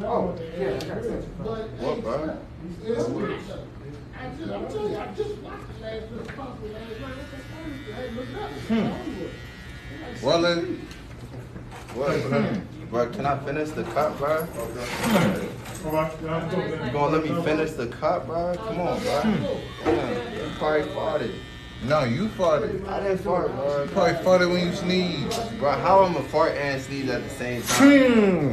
Oh, yeah, I got touch. What, bro? Wallen. What, bro? Bro, can I finish the cut, bro? You gonna let me finish the cut, bro? Come on, bro. Damn, you probably farted. No, you farted. I didn't fart, bro. You probably farted when you sneezed. Bro, how I'm a fart and sneeze at the same time?